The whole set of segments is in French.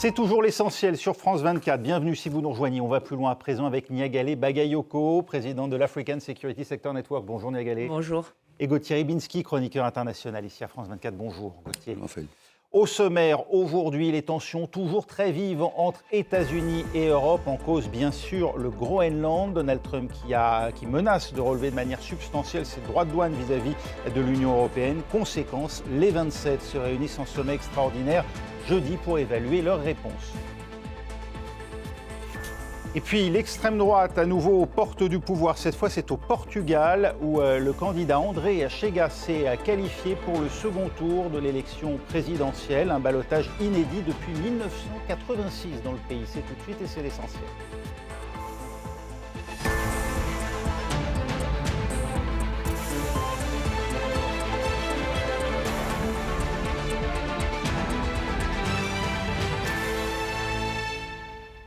C'est toujours l'essentiel sur France 24. Bienvenue si vous nous rejoignez. On va plus loin à présent avec Niagale Bagayoko, président de l'African Security Sector Network. Bonjour Niagale. Bonjour. Et Gauthier Ribinski, chroniqueur international ici à France 24. Bonjour Gauthier. Enfin. Au sommaire, aujourd'hui, les tensions toujours très vives entre États-Unis et Europe. En cause, bien sûr, le Groenland. Donald Trump qui menace de relever de manière substantielle ses droits de douane vis-à-vis de l'Union européenne. Conséquence, les 27 se réunissent en sommet extraordinaire jeudi pour évaluer leurs réponses. Et puis l'extrême droite, à nouveau aux portes du pouvoir. Cette fois, c'est au Portugal où le candidat André Chega s'est qualifié pour le second tour de l'élection présidentielle. Un ballotage inédit depuis 1986 dans le pays. C'est tout de suite et c'est l'essentiel.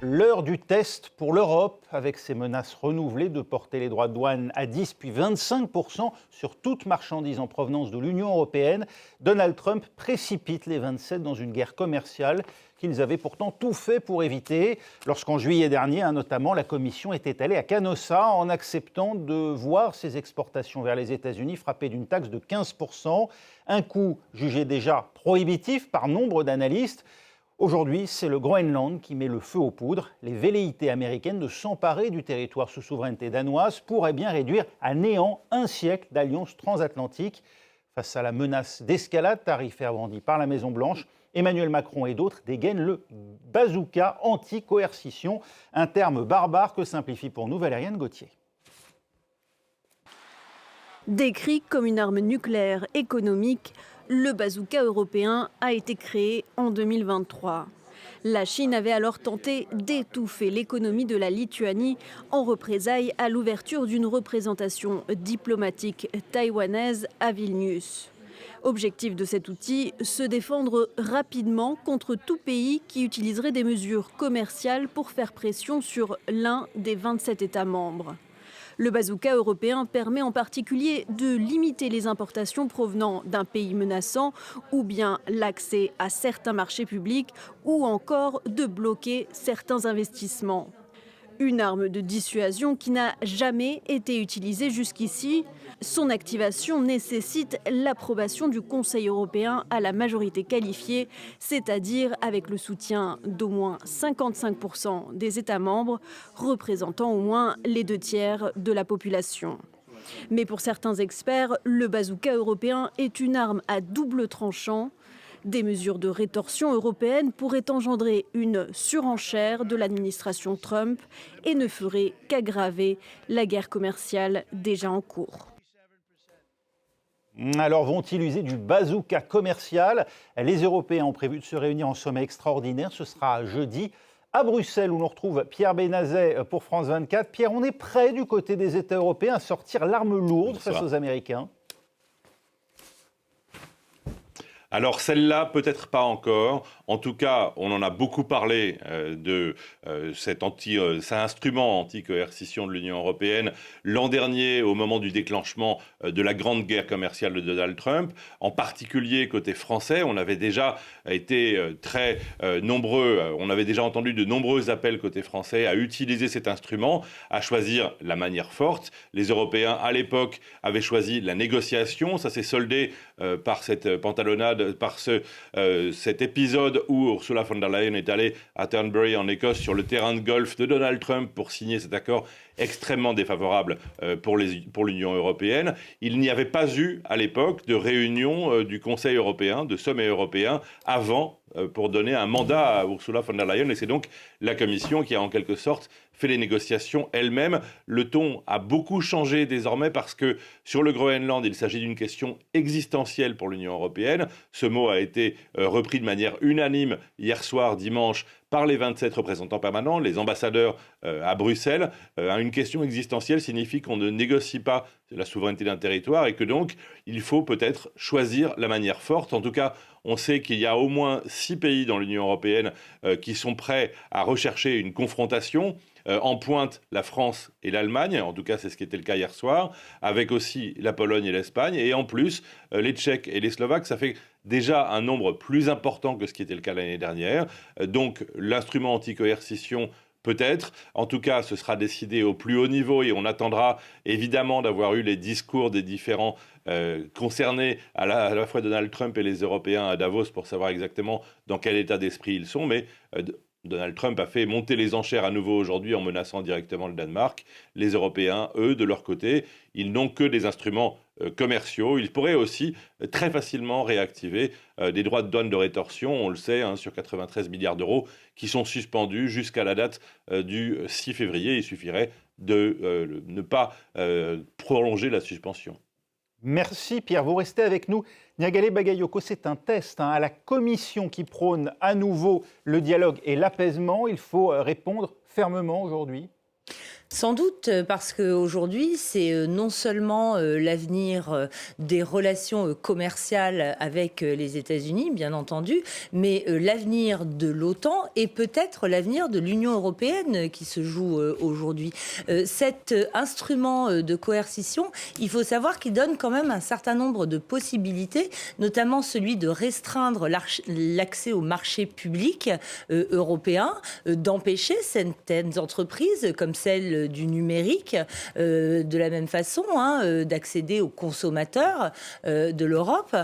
L'heure du test pour l'Europe, avec ses menaces renouvelées de porter les droits de douane à 10 puis 25% sur toute marchandise en provenance de l'Union européenne. Donald Trump précipite les 27 dans une guerre commerciale qu'ils avaient pourtant tout fait pour éviter. Lorsqu'en juillet dernier, notamment, la Commission était allée à Canossa en acceptant de voir ses exportations vers les États-Unis frappées d'une taxe de 15%, un coût jugé déjà prohibitif par nombre d'analystes. Aujourd'hui, c'est le Groenland qui met le feu aux poudres. Les velléités américaines de s'emparer du territoire sous souveraineté danoise pourraient bien réduire à néant un siècle d'alliance transatlantique. Face à la menace d'escalade tarifaire brandie par la Maison-Blanche, Emmanuel Macron et d'autres dégainent le bazooka anti-coercition, un terme barbare que simplifie pour nous Valériane Gauthier. Décrit comme une arme nucléaire économique, le bazooka européen a été créé en 2023. La Chine avait alors tenté d'étouffer l'économie de la Lituanie en représailles à l'ouverture d'une représentation diplomatique taïwanaise à Vilnius. Objectif de cet outil, se défendre rapidement contre tout pays qui utiliserait des mesures commerciales pour faire pression sur l'un des 27 États membres. Le bazooka européen permet en particulier de limiter les importations provenant d'un pays menaçant ou bien l'accès à certains marchés publics ou encore de bloquer certains investissements. Une arme de dissuasion qui n'a jamais été utilisée jusqu'ici. Son activation nécessite l'approbation du Conseil européen à la majorité qualifiée, c'est-à-dire avec le soutien d'au moins 55% des États membres, représentant au moins les 2/3 de la population. Mais pour certains experts, le bazooka européen est une arme à double tranchant. Des mesures de rétorsion européennes pourraient engendrer une surenchère de l'administration Trump et ne feraient qu'aggraver la guerre commerciale déjà en cours. Alors vont-ils user du bazooka commercial ? Les Européens ont prévu de se réunir en sommet extraordinaire. Ce sera jeudi à Bruxelles où l'on retrouve Pierre Benazet pour France 24. Pierre, on est prêt du côté des États européens à sortir l'arme lourde face aux Américains ? Alors celle-là, peut-être pas encore. En tout cas, on en a beaucoup parlé de cet instrument anti-coercition de l'Union européenne l'an dernier, au moment du déclenchement de la grande guerre commerciale de Donald Trump. En particulier, côté français, on avait déjà été très nombreux, on avait déjà entendu de nombreux appels côté français à utiliser cet instrument, à choisir la manière forte. Les Européens, à l'époque, avaient choisi la négociation. Ça s'est soldé par cette pantalonnade, par cet épisode où Ursula von der Leyen est allée à Turnberry en Écosse sur le terrain de golf de Donald Trump pour signer cet accord extrêmement défavorable pour l'Union européenne. Il n'y avait pas eu à l'époque de réunion du Conseil européen, de sommet européen avant pour donner un mandat à Ursula von der Leyen et c'est donc la Commission qui a en quelque sorte fait les négociations elle-même. Le ton a beaucoup changé désormais parce que sur le Groenland, il s'agit d'une question existentielle pour l'Union européenne. Ce mot a été repris de manière unanime hier soir, dimanche, par les 27 représentants permanents, les ambassadeurs à Bruxelles. Une question existentielle signifie qu'on ne négocie pas la souveraineté d'un territoire et que donc il faut peut-être choisir la manière forte. En tout cas, on sait qu'il y a au moins 6 pays dans l'Union européenne qui sont prêts à rechercher une confrontation. En pointe la France et l'Allemagne, en tout cas c'est ce qui était le cas hier soir, avec aussi la Pologne et l'Espagne, et en plus les Tchèques et les Slovaques. Ça fait déjà un nombre plus important que ce qui était le cas l'année dernière. Donc l'instrument anti-coercition peut-être. En tout cas, ce sera décidé au plus haut niveau et on attendra évidemment d'avoir eu les discours des différents concernés, à la fois Donald Trump et les Européens à Davos, pour savoir exactement dans quel état d'esprit ils sont. Mais Donald Trump a fait monter les enchères à nouveau aujourd'hui en menaçant directement le Danemark. Les Européens, eux, de leur côté, ils n'ont que des instruments commerciaux. Ils pourraient aussi très facilement réactiver des droits de douane de rétorsion, on le sait, sur 93 milliards d'euros, qui sont suspendus jusqu'à la date du 6 février. Il suffirait de ne pas prolonger la suspension. Merci Pierre, vous restez avec nous. Niagale Bagayoko, c'est un test à la Commission qui prône à nouveau le dialogue et l'apaisement. Il faut répondre fermement aujourd'hui. Sans doute, parce qu'aujourd'hui, c'est non seulement l'avenir des relations commerciales avec les États-Unis, bien entendu, mais l'avenir de l'OTAN et peut-être l'avenir de l'Union européenne qui se joue aujourd'hui. Cet instrument de coercition, il faut savoir qu'il donne quand même un certain nombre de possibilités, notamment celui de restreindre l'accès au marché public européen, d'empêcher certaines entreprises comme celle du numérique, de la même façon, d'accéder aux consommateurs de l'Europe.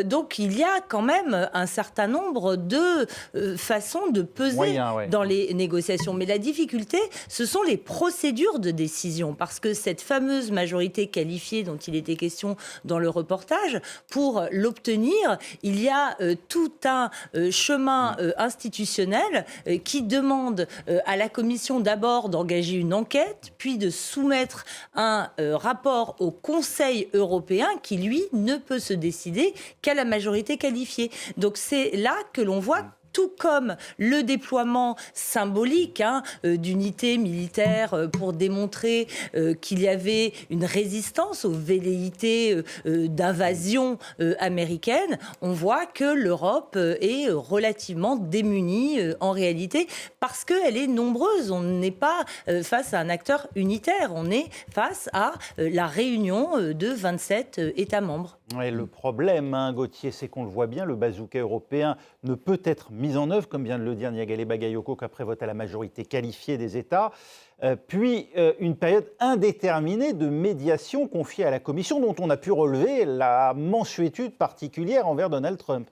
Donc il y a quand même un certain nombre de façons de peser dans les négociations. Mais la difficulté, ce sont les procédures de décision, parce que cette fameuse majorité qualifiée dont il était question dans le reportage, pour l'obtenir, il y a tout un chemin institutionnel qui demande à la Commission d'abord d'engager une enquête, puis de soumettre un rapport au Conseil européen qui, lui, ne peut se décider qu'à la majorité qualifiée. Donc c'est là que l'on voit, tout comme le déploiement symbolique d'unités militaires pour démontrer qu'il y avait une résistance aux velléités d'invasion américaine, on voit que l'Europe est relativement démunie en réalité parce qu'elle est nombreuse. On n'est pas face à un acteur unitaire, on est face à la réunion de 27 États membres. Ouais, le problème, Gauthier, c'est qu'on le voit bien, le bazooka européen ne peut être mis en œuvre, comme vient de le dire Niagale Bagayoko, qu'après vote à la majorité qualifiée des États, puis une période indéterminée de médiation confiée à la Commission, dont on a pu relever la mansuétude particulière envers Donald Trump.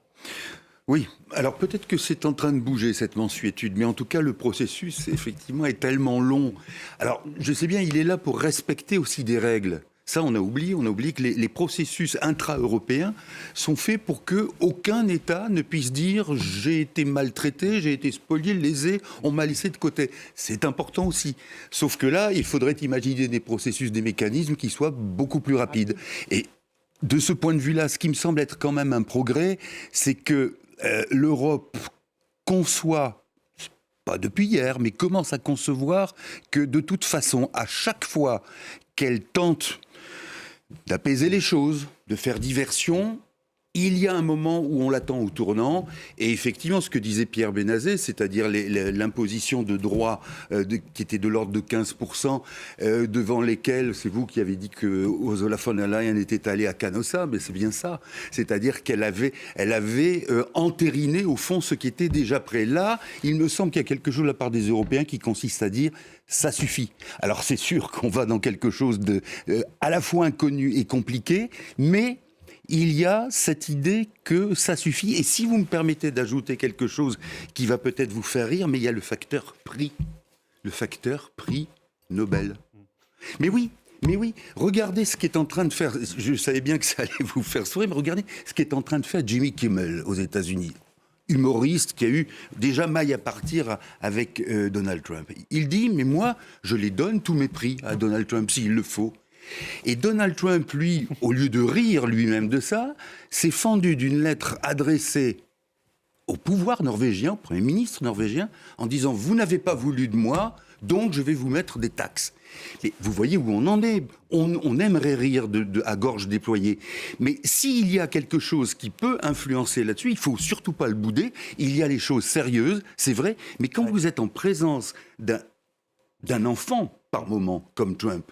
Oui, alors peut-être que c'est en train de bouger cette mansuétude, mais en tout cas le processus effectivement est tellement long. Alors je sais bien, il est là pour respecter aussi des règles. Ça, on a oublié que les processus intra-européens sont faits pour qu'aucun État ne puisse dire « j'ai été maltraité, j'ai été spolié, lésé, on m'a laissé de côté ». C'est important aussi. Sauf que là, il faudrait imaginer des processus, des mécanismes qui soient beaucoup plus rapides. Et de ce point de vue-là, ce qui me semble être quand même un progrès, c'est que l'Europe conçoit, pas depuis hier, mais commence à concevoir que de toute façon, à chaque fois qu'elle tente d'apaiser les choses, de faire diversion, il y a un moment où on l'attend au tournant. Et effectivement, ce que disait Pierre Benazet, c'est-à-dire l'imposition de droits qui était de l'ordre de 15%, devant lesquels, c'est vous qui avez dit que Ursula von der Leyen était allée à Canossa, mais c'est bien ça. C'est-à-dire qu'elle avait entériné au fond ce qui était déjà prêt. Là, il me semble qu'il y a quelque chose de la part des Européens qui consiste à dire ça suffit. Alors c'est sûr qu'on va dans quelque chose de à la fois inconnu et compliqué, mais il y a cette idée que ça suffit. Et si vous me permettez d'ajouter quelque chose qui va peut-être vous faire rire, mais il y a le facteur prix. Le facteur prix Nobel. Mais oui, regardez ce qu'est en train de faire, je savais bien que ça allait vous faire sourire, mais regardez ce qu'est en train de faire Jimmy Kimmel aux États-Unis. Humoriste qui a eu déjà maille à partir avec Donald Trump. Il dit, mais moi, je les donne tous mes prix à Donald Trump s'il le faut. Et Donald Trump, lui, au lieu de rire lui-même de ça, s'est fendu d'une lettre adressée au pouvoir norvégien, au Premier ministre norvégien, en disant « Vous n'avez pas voulu de moi, donc je vais vous mettre des taxes ». Mais vous voyez où on en est. On aimerait rire à gorge déployée. Mais s'il y a quelque chose qui peut influencer là-dessus, il ne faut surtout pas le bouder. Il y a les choses sérieuses, c'est vrai, mais quand vous êtes en présence d'un enfant, par moment, comme Trump,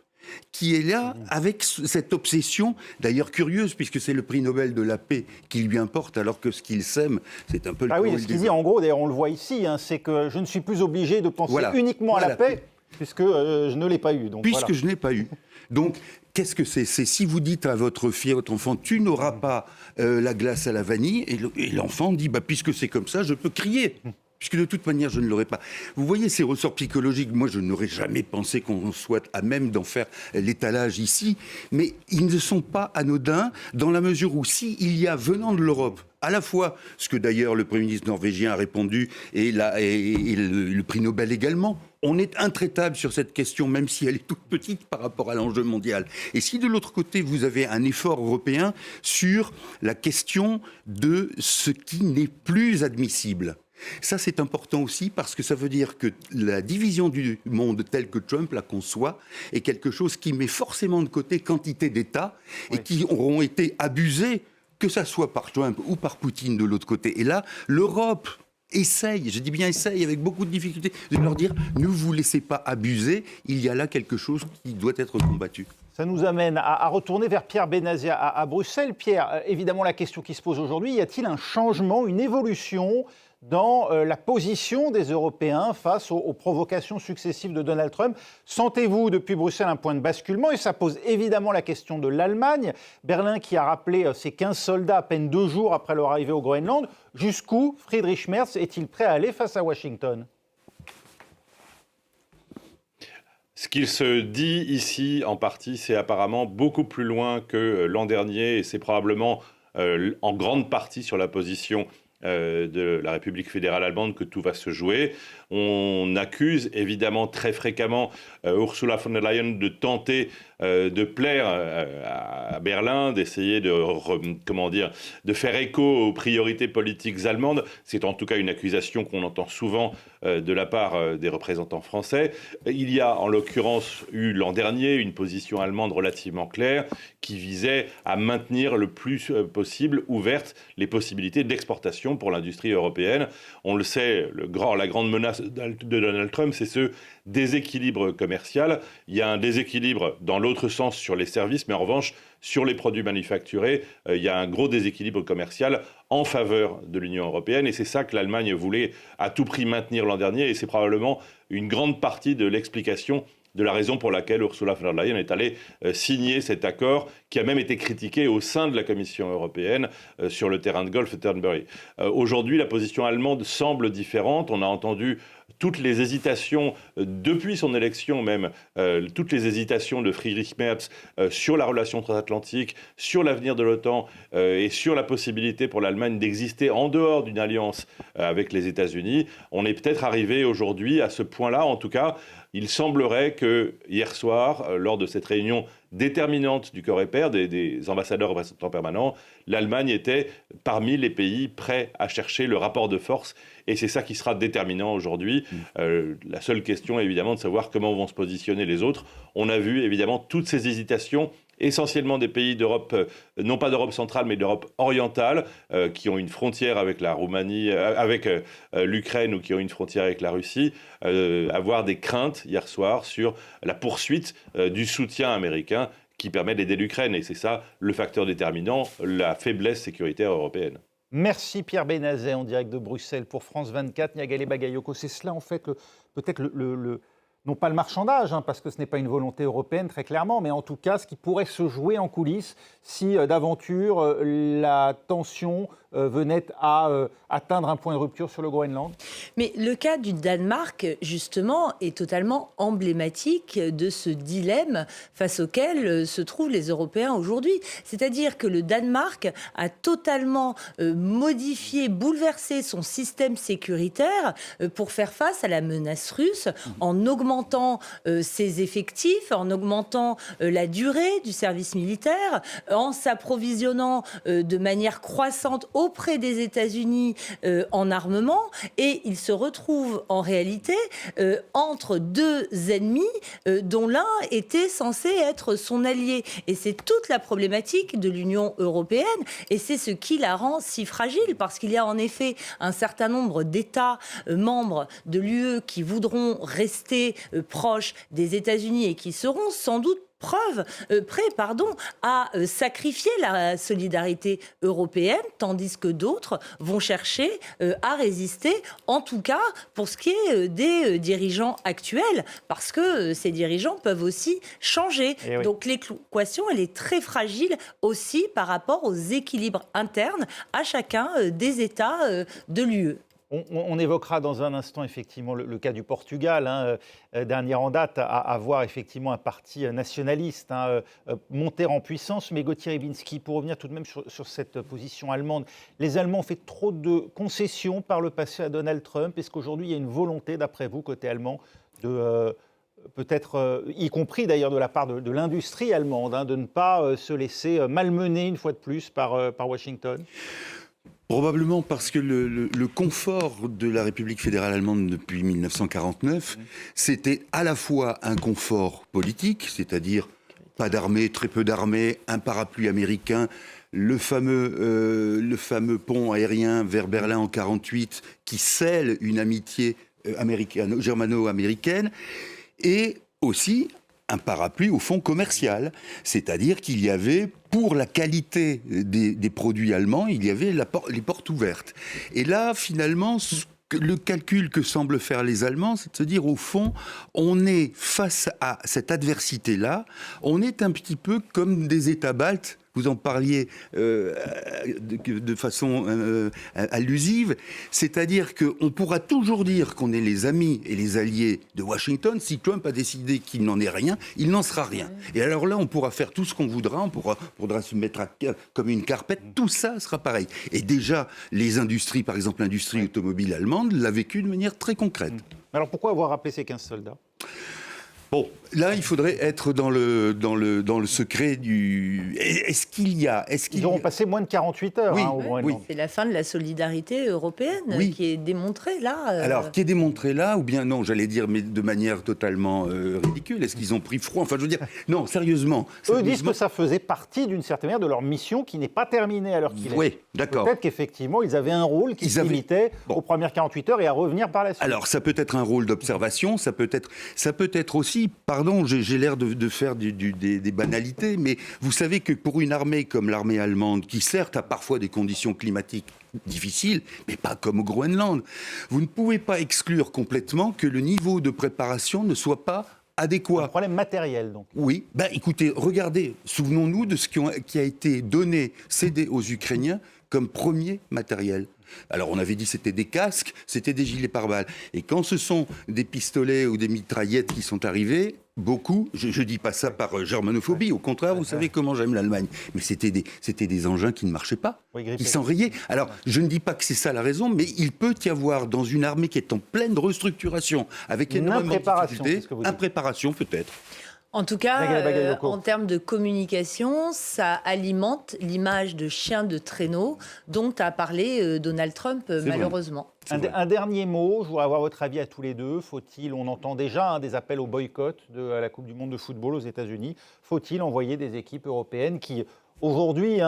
qui est là avec cette obsession, d'ailleurs curieuse, puisque c'est le prix Nobel de la paix qui lui importe, alors que ce qu'il sème, c'est un peu le... Ah oui, ce qu'il dit en gros, d'ailleurs on le voit ici, c'est que je ne suis plus obligé de penser uniquement à la paix, puisque je ne l'ai pas eu. Donc, puisque je n'ai pas eu. Donc, qu'est-ce que c'est ? C'est si vous dites à votre fille, à votre enfant, tu n'auras pas la glace à la vanille, et l'enfant dit, puisque c'est comme ça, je peux crier. Puisque de toute manière, je ne l'aurais pas. Vous voyez ces ressorts psychologiques, moi je n'aurais jamais pensé qu'on soit à même d'en faire l'étalage ici, mais ils ne sont pas anodins dans la mesure où il y a venant de l'Europe, à la fois ce que d'ailleurs le Premier ministre norvégien a répondu et le prix Nobel également, on est intraitable sur cette question, même si elle est toute petite par rapport à l'enjeu mondial. Et si de l'autre côté, vous avez un effort européen sur la question de ce qui n'est plus admissible. Ça, c'est important aussi parce que ça veut dire que la division du monde telle que Trump la conçoit est quelque chose qui met forcément de côté quantité d'États et qui auront été abusés, que ça soit par Trump ou par Poutine de l'autre côté. Et là, l'Europe essaye, je dis bien essaye, avec beaucoup de difficultés, de leur dire ne vous laissez pas abuser, il y a là quelque chose qui doit être combattu. Ça nous amène à retourner vers Pierre Benazia à Bruxelles. Pierre, évidemment, la question qui se pose aujourd'hui, y a-t-il un changement, une évolution dans la position des Européens face aux provocations successives de Donald Trump? Sentez-vous depuis Bruxelles un point de basculement? Et ça pose évidemment la question de l'Allemagne. Berlin qui a rappelé ses 15 soldats à peine 2 jours après leur arrivée au Groenland. Jusqu'où Friedrich Merz est-il prêt à aller face à Washington? Ce qu'il se dit ici, en partie, c'est apparemment beaucoup plus loin que l'an dernier, et c'est probablement en grande partie sur la position de la République fédérale allemande que tout va se jouer. On accuse évidemment très fréquemment Ursula von der Leyen de tenter de plaire à Berlin, d'essayer de faire écho aux priorités politiques allemandes. C'est en tout cas une accusation qu'on entend souvent de la part des représentants français. Il y a en l'occurrence eu l'an dernier une position allemande relativement claire qui visait à maintenir le plus possible ouvertes les possibilités d'exportation pour l'industrie européenne. On le sait, la grande menace de Donald Trump, c'est ce déséquilibre commercial. Il y a un déséquilibre dans l'autre sens sur les services, mais en revanche, sur les produits manufacturés, il y a un gros déséquilibre commercial en faveur de l'Union européenne. Et c'est ça que l'Allemagne voulait à tout prix maintenir l'an dernier. Et c'est probablement une grande partie de l'explication de la raison pour laquelle Ursula von der Leyen est allée signer cet accord qui a même été critiqué au sein de la Commission européenne sur le terrain de golf de Turnberry. Aujourd'hui, la position allemande semble différente. On a entendu toutes les hésitations, depuis son élection même, toutes les hésitations de Friedrich Merz sur la relation transatlantique, sur l'avenir de l'OTAN et sur la possibilité pour l'Allemagne d'exister en dehors d'une alliance avec les États-Unis. On est peut-être arrivé aujourd'hui à ce point-là, en tout cas. Il semblerait que hier soir, lors de cette réunion déterminante du Coreper, des ambassadeurs représentants permanents, l'Allemagne était parmi les pays prêts à chercher le rapport de force. Et c'est ça qui sera déterminant aujourd'hui. La seule question est évidemment de savoir comment vont se positionner les autres. On a vu évidemment toutes ces hésitations, essentiellement des pays d'Europe, non pas d'Europe centrale, mais d'Europe orientale, qui ont une frontière avec la Roumanie, avec l'Ukraine ou qui ont une frontière avec la Russie, avoir des craintes hier soir sur la poursuite du soutien américain qui permet d'aider l'Ukraine. Et c'est ça le facteur déterminant, la faiblesse sécuritaire européenne. Merci Pierre Benazet en direct de Bruxelles pour France 24. Niagale Bagayoko, c'est cela en fait peut-être non pas le marchandage, parce que ce n'est pas une volonté européenne très clairement, mais en tout cas ce qui pourrait se jouer en coulisses si d'aventure la tension venait à atteindre un point de rupture sur le Groenland. Mais le cas du Danemark, justement, est totalement emblématique de ce dilemme face auquel se trouvent les Européens aujourd'hui. C'est-à-dire que le Danemark a totalement modifié, bouleversé son système sécuritaire pour faire face à la menace russe en augmentant ses effectifs, en augmentant la durée du service militaire, en s'approvisionnant de manière croissante auprès des États-Unis en armement, et il se retrouve en réalité entre deux ennemis dont l'un était censé être son allié. Et c'est toute la problématique de l'Union européenne, et c'est ce qui la rend si fragile, parce qu'il y a en effet un certain nombre d'États membres de l'UE qui voudront rester proches des États-Unis et qui seront sans doute prêts à sacrifier la solidarité européenne, tandis que d'autres vont chercher à résister, en tout cas pour ce qui est des dirigeants actuels, parce que ces dirigeants peuvent aussi changer. Oui. Donc l'équation, elle est très fragile aussi par rapport aux équilibres internes à chacun des États de l'UE. On évoquera dans un instant effectivement le cas du Portugal, dernier en date à voir effectivement un parti nationaliste monter en puissance. Mais Gauthier Rybinski, pour revenir tout de même sur cette position allemande, les Allemands ont fait trop de concessions par le passé à Donald Trump. Est-ce qu'aujourd'hui il y a une volonté, d'après vous, côté allemand, de peut-être, y compris d'ailleurs de la part de l'industrie allemande, de ne pas se laisser malmener une fois de plus par Washington ? Probablement parce que le confort de la République fédérale allemande depuis 1949, c'était à la fois un confort politique, c'est-à-dire pas d'armée, très peu d'armée, un parapluie américain, le fameux pont aérien vers Berlin en 1948 qui scelle une amitié germano-américaine, et aussi un parapluie au fond commercial, c'est-à-dire qu'il y avait, pour la qualité des produits allemands, il y avait les portes ouvertes. Et là, finalement, le calcul que semblent faire les Allemands, c'est de se dire, au fond, on est face à cette adversité-là, on est un petit peu comme des États baltes. Vous en parliez de façon allusive, c'est-à-dire qu'on pourra toujours dire qu'on est les amis et les alliés de Washington. Si Trump a décidé qu'il n'en est rien, il n'en sera rien. Et alors là, on pourra faire tout ce qu'on voudra, on pourra se mettre comme une carpette, tout ça sera pareil. Et déjà, les industries, par exemple l'industrie automobile allemande, l'a vécu de manière très concrète. Alors pourquoi avoir rappelé ces 15 soldats ? Bon, là, il faudrait être dans le secret du... Est-ce qu'il y a... Ils auront passé moins de 48 heures. Oui, au Groenland. C'est la fin de la solidarité européenne qui est démontrée là. Alors, qui est démontrée là, ou bien non, j'allais dire, mais de manière totalement ridicule. Est-ce qu'ils ont pris froid ? Enfin, je veux dire, non, sérieusement. Eux disent que ça faisait partie, d'une certaine manière, de leur mission qui n'est pas terminée à l'heure qu'il est. Oui, d'accord. Peut-être qu'effectivement, ils avaient un rôle qui se limitait aux premières 48 heures et à revenir par la suite. Alors, ça peut être un rôle d'observation, ça peut être aussi, pardon, j'ai l'air de faire des banalités, mais vous savez que pour une armée comme l'armée allemande, qui certes a parfois des conditions climatiques difficiles, mais pas comme au Groenland, vous ne pouvez pas exclure complètement que le niveau de préparation ne soit pas adéquat. Un problème matériel, donc. Oui, écoutez, regardez, souvenons-nous de ce qui a été donné, cédé aux Ukrainiens comme premier matériel. Alors on avait dit c'était des casques, c'était des gilets pare-balles. Et quand ce sont des pistolets ou des mitraillettes qui sont arrivés, beaucoup, je dis pas ça par germanophobie, au contraire, vous savez comment j'aime l'Allemagne, mais c'était des engins qui ne marchaient pas, qui s'enrayaient. Alors je ne dis pas que c'est ça la raison, mais il peut y avoir dans une armée qui est en pleine restructuration, avec énormément de difficultés, impréparation peut-être. En tout cas, en termes de communication, ça alimente l'image de chien de traîneau dont a parlé Donald Trump, malheureusement. Un dernier mot, je voudrais avoir votre avis à tous les deux. Faut-il, on entend déjà des appels au boycott de la Coupe du Monde de football aux États-Unis. Faut-il envoyer des équipes européennes qui, aujourd'hui,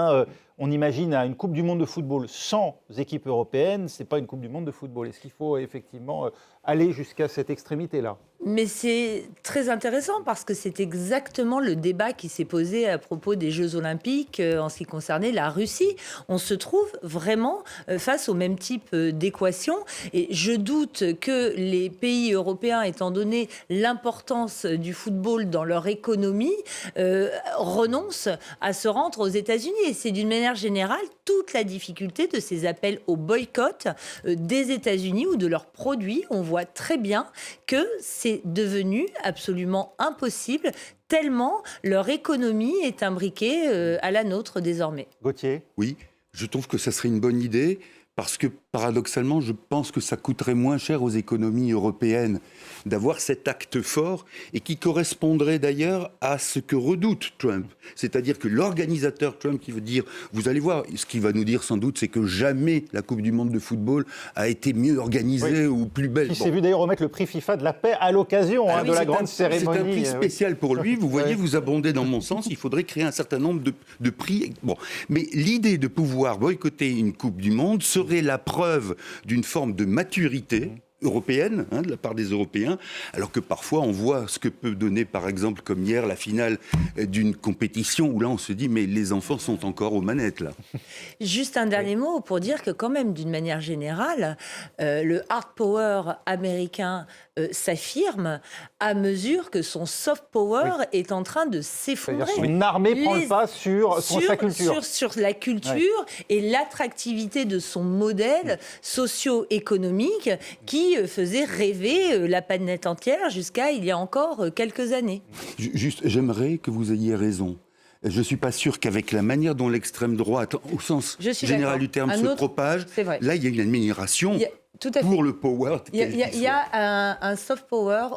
on imagine à une Coupe du Monde de football sans équipe européenne, c'est pas une Coupe du Monde de football. Est-ce qu'il faut effectivement aller jusqu'à cette extrémité-là ? Mais c'est très intéressant parce que c'est exactement le débat qui s'est posé à propos des Jeux Olympiques en ce qui concernait la Russie. On se trouve vraiment face au même type d'équation et je doute que les pays européens, étant donné l'importance du football dans leur économie, renoncent à se rendre aux États-Unis. Et c'est d'une manière générale toute la difficulté de ces appels au boycott des États-Unis ou de leurs produits. On voit très bien que c'est devenu absolument impossible tellement leur économie est imbriquée à la nôtre désormais. Gauthier ? Oui, je trouve que ça serait une bonne idée parce que paradoxalement, je pense que ça coûterait moins cher aux économies européennes d'avoir cet acte fort et qui correspondrait d'ailleurs à ce que redoute Trump. C'est-à-dire que l'organisateur Trump qui veut dire, vous allez voir, ce qu'il va nous dire sans doute, c'est que jamais la Coupe du Monde de football a été mieux organisée ou plus belle. Il s'est vu d'ailleurs remettre le prix FIFA de la paix à l'occasion de la grande cérémonie. C'est un prix spécial pour lui. Vous voyez, vous abondez dans mon sens. Il faudrait créer un certain nombre de prix. Bon. Mais l'idée de pouvoir boycotter une Coupe du Monde serait la preuve d'une forme de maturité européenne, de la part des Européens, alors que parfois on voit ce que peut donner, par exemple, comme hier, la finale d'une compétition où là on se dit mais les enfants sont encore aux manettes là. Juste un dernier mot pour dire que quand même, d'une manière générale, le hard power américain s'affirme à mesure que son soft power est en train de s'effondrer. C'est-à-dire qu'une armée prend le pas sur sa culture. Sur la culture et l'attractivité de son modèle socio-économique qui faisait rêver la planète entière jusqu'à il y a encore quelques années. Juste, j'aimerais que vous ayez raison. Je ne suis pas sûr qu'avec la manière dont l'extrême droite, au sens général du terme, se propage, là, il y a une admiration pour le power. Il y a un soft power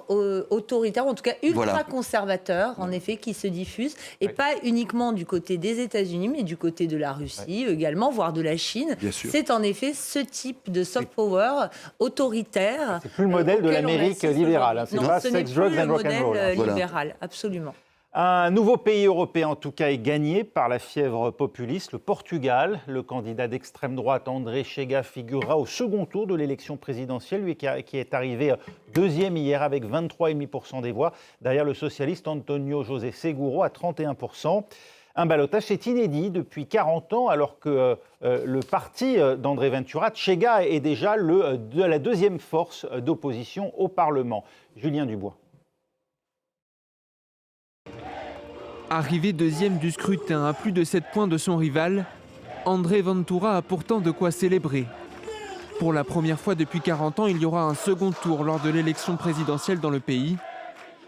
autoritaire, en tout cas ultra-conservateur, en effet, qui se diffuse, et pas uniquement du côté des États-Unis, mais du côté de la Russie également, voire de la Chine. C'est en effet ce type de soft power autoritaire. C'est plus le modèle de l'Amérique libérale. C'est pas sex, drugs and rock'n'roll. Ce n'est plus le modèle libéral, absolument. Un nouveau pays européen, en tout cas, est gagné par la fièvre populiste, le Portugal. Le candidat d'extrême droite, André Chega, figurera au second tour de l'élection présidentielle, lui qui est arrivé deuxième hier avec 23,5% des voix, derrière le socialiste Antonio José Seguro à 31%. Un ballotage, c'est inédit depuis 40 ans, alors que le parti d'André Ventura, Chega, est déjà la deuxième force d'opposition au Parlement. Julien Dubois. Arrivé deuxième du scrutin à plus de 7 points de son rival, André Ventura a pourtant de quoi célébrer. Pour la première fois depuis 40 ans, il y aura un second tour lors de l'élection présidentielle dans le pays.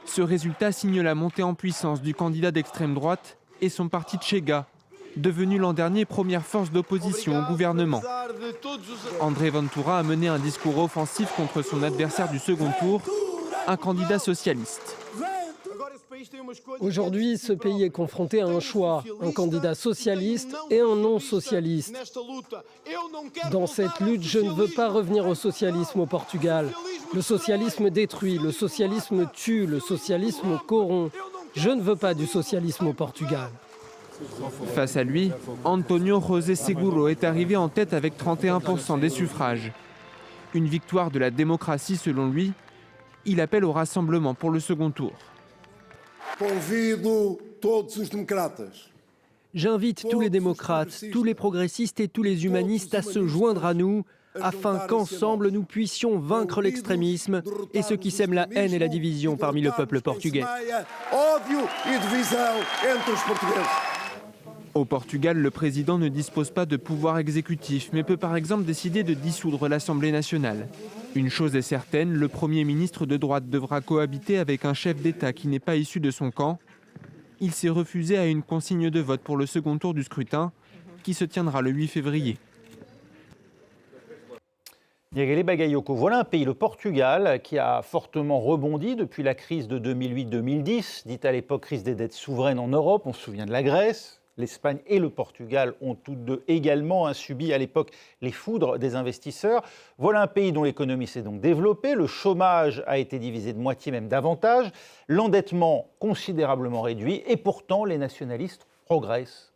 Ce résultat signe la montée en puissance du candidat d'extrême droite et son parti Chega, devenu l'an dernier première force d'opposition au gouvernement. André Ventura a mené un discours offensif contre son adversaire du second tour, un candidat socialiste. Aujourd'hui, ce pays est confronté à un choix, un candidat socialiste et un non-socialiste. Dans cette lutte, je ne veux pas revenir au socialisme au Portugal. Le socialisme détruit, le socialisme tue, le socialisme corrompt. Je ne veux pas du socialisme au Portugal. Face à lui, Antonio José Seguro est arrivé en tête avec 31% des suffrages. Une victoire de la démocratie selon lui. Il appelle au rassemblement pour le second tour. J'invite tous les démocrates, tous les progressistes et tous les humanistes à se joindre à nous afin qu'ensemble nous puissions vaincre l'extrémisme et ceux qui sèment la haine et la division parmi le peuple portugais. Au Portugal, le président ne dispose pas de pouvoir exécutif, mais peut par exemple décider de dissoudre l'Assemblée nationale. Une chose est certaine, le Premier ministre de droite devra cohabiter avec un chef d'État qui n'est pas issu de son camp. Il s'est refusé à une consigne de vote pour le second tour du scrutin, qui se tiendra le 8 février. Yagale Bagayoko, voilà un pays, le Portugal, qui a fortement rebondi depuis la crise de 2008-2010, dite à l'époque crise des dettes souveraines en Europe. On se souvient de la Grèce. L'Espagne et le Portugal ont toutes deux également subi à l'époque les foudres des investisseurs. Voilà un pays dont l'économie s'est donc développée, le chômage a été divisé de moitié, même davantage, l'endettement considérablement réduit et pourtant les nationalistes progressent.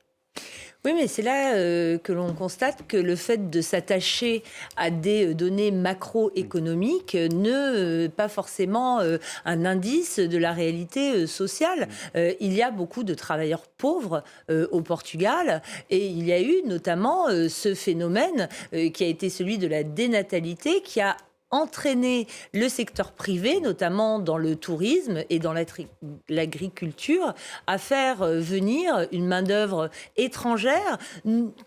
Oui, mais c'est là que l'on constate que le fait de s'attacher à des données macroéconomiques ne pas forcément un indice de la réalité sociale. Il y a beaucoup de travailleurs pauvres au Portugal et il y a eu notamment ce phénomène qui a été celui de la dénatalité qui a entraîner le secteur privé, notamment dans le tourisme et dans l'agriculture, à faire venir une main-d'œuvre étrangère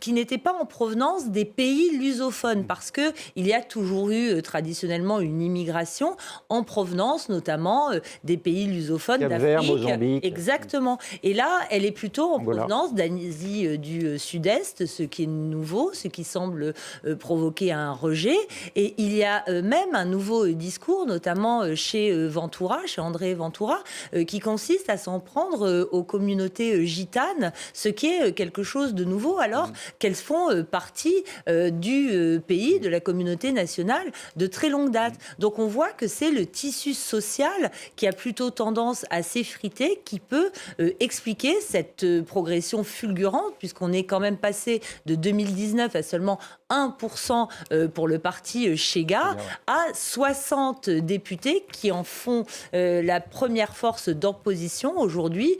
qui n'était pas en provenance des pays lusophones, parce qu'il y a toujours eu traditionnellement une immigration en provenance notamment des pays lusophones d'Afrique. Mozambique. Exactement. Et là, elle est plutôt en provenance d'Asie du Sud-Est, ce qui est nouveau, ce qui semble provoquer un rejet. Et il y a même un nouveau discours, notamment chez Ventura, chez André Ventura, qui consiste à s'en prendre aux communautés gitanes, ce qui est quelque chose de nouveau, alors qu'elles font partie du pays, de la communauté nationale, de très longue date. Donc on voit que c'est le tissu social qui a plutôt tendance à s'effriter, qui peut expliquer cette progression fulgurante, puisqu'on est quand même passé de 2019 à seulement 1% pour le parti Chega, à 60 députés qui en font la première force d'opposition aujourd'hui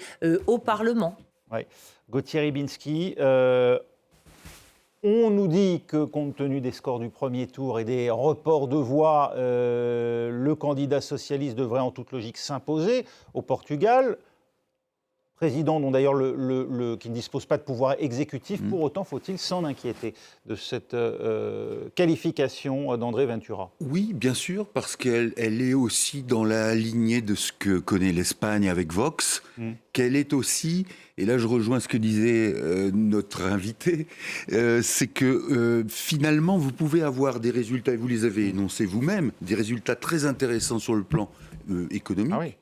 au Parlement. Ouais. Gauthier Rybinski, on nous dit que compte tenu des scores du premier tour et des reports de voix, le candidat socialiste devrait en toute logique s'imposer au Portugal. Président dont d'ailleurs qui ne dispose pas de pouvoir exécutif. Pour autant, faut-il s'en inquiéter de cette qualification d'André Ventura? Oui, bien sûr, parce qu'elle est aussi dans la lignée de ce que connaît l'Espagne avec Vox, qu'elle est aussi, et là je rejoins ce que disait notre invité, c'est que finalement vous pouvez avoir des résultats, et vous les avez énoncés vous-même, des résultats très intéressants sur le plan économique. Ah oui.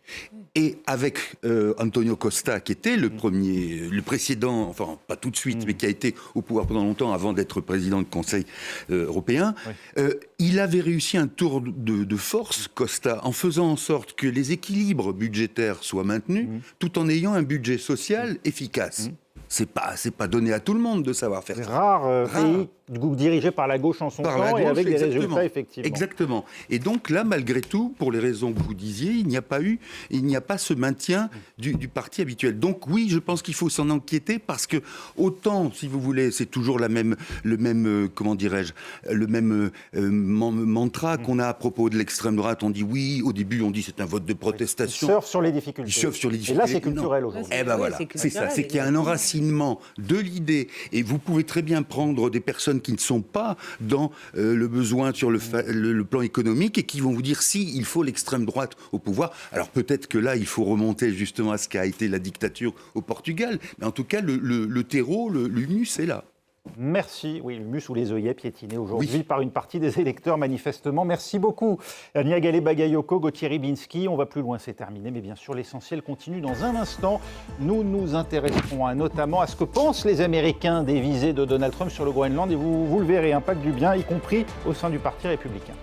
Et avec Antonio Costa, qui était le précédent, enfin pas tout de suite, mais qui a été au pouvoir pendant longtemps avant d'être président du Conseil européen, il avait réussi un tour de force, Costa, en faisant en sorte que les équilibres budgétaires soient maintenus, tout en ayant un budget social efficace. C'est pas donné à tout le monde de savoir faire ça. Rare pays dirigé par la gauche en son temps et avec des résultats, effectivement. Exactement. Et donc là, malgré tout, pour les raisons que vous disiez, il n'y a pas ce maintien du parti habituel. Donc oui, je pense qu'il faut s'en inquiéter parce que autant, si vous voulez, c'est toujours le même mantra qu'on a à propos de l'extrême droite. On dit oui, au début on dit c'est un vote de protestation. Ils surfent sur les difficultés. Et là, c'est culturel aujourd'hui. Eh ben voilà, c'est ça. C'est qu'il y a un enracinement de l'idée. Et vous pouvez très bien prendre des personnes qui ne sont pas dans le besoin sur le plan économique et qui vont vous dire si il faut l'extrême droite au pouvoir. Alors peut-être que là, il faut remonter justement à ce qu'a été la dictature au Portugal. Mais en tout cas, le terreau, l'humus est là. Merci. Oui, l'humus ou les œillets piétinés aujourd'hui par une partie des électeurs, manifestement. Merci beaucoup. Niagale Bagayoko, Gauthier Rybinski. On va plus loin, c'est terminé. Mais bien sûr, l'essentiel continue dans un instant. Nous nous intéresserons notamment à ce que pensent les Américains des visées de Donald Trump sur le Groenland. Et vous le verrez, pas que du bien, y compris au sein du Parti républicain.